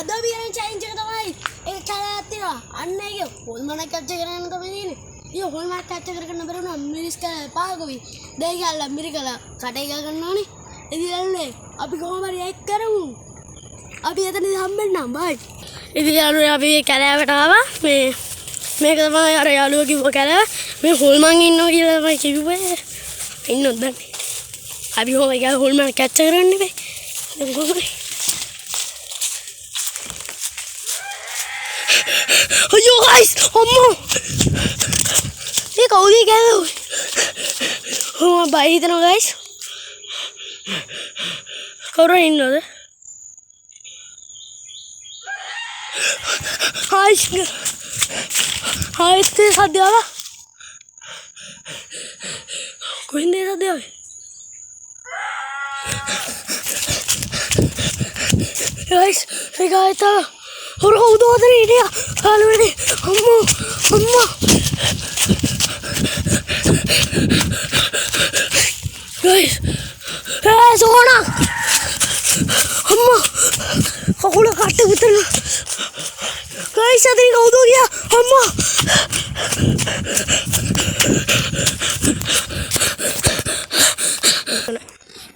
අද වියන චැලෙන්ජ් එක තමයි ඒක කැලෑවක් තියෙනවා. අන්න ඒක හොල්මනක් කැප්චර් කරන්න තමයි තියෙන්නේ. ඉතින් හොල්මනක් කැප්චර් කරගන්න බැරුණා මිරිස් කැලේ පාගොවි. දෙයි කැල්ල මිරිකලා කටේ ගා ගන්න ඕනේ. ඉතින් යන්නේ අපි කොහොම හරි ඒක කරමු. අපි එතනදී හම්බෙන්නම් බයි. ඉතින් යාළුවෝ අපි කැලෑවට ආවා. මේක තමයි අර යාළුවෝ කිව්ව කැලෑව. මේ හොල්මන් ඉන්නවා කියලා තමයි කිව්වේ. ඉන්නොත් දන්නේ. අපි කොහොම ගියා හොල්මන් කැප්චර් කරන්න බෑ. දැන් කොහොමද? අයියෝ guys අම්මෝ මේ කවුද කෑවේ ඔය බයි හිතනවා guys කවුරු ඉන්නවද හායි තේ සද්දව කොහෙන්ද සද්දව guys ඒක ආයත और कौन उधर ही नहीं हाल में अम्मा अम्मा गाइस ए सोना अम्मा कौन काटे उतर गाइस अदरी कौन हो गया अम्मा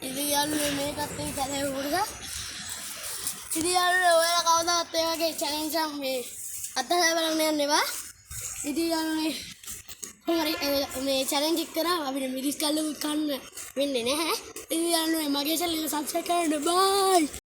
इधर यार मैं करते ही चले उड़गा ඉතින් යාළුවෝ ඔයාලා කවදාවත් ඒ වගේ චැලෙන්ජ් එකක් මේ අත්දැකලා බලන්න යන්න එපා. ඉතින් යාළුවනේ කොහොමද මේ චැලෙන්ජ් එක කරා අපිට මිරිස් කල්ලු කන්න වෙන්නේ නැහැ. ඉතින් යාළුවනේ මගේ channel එක subscribe කරන්න බයි.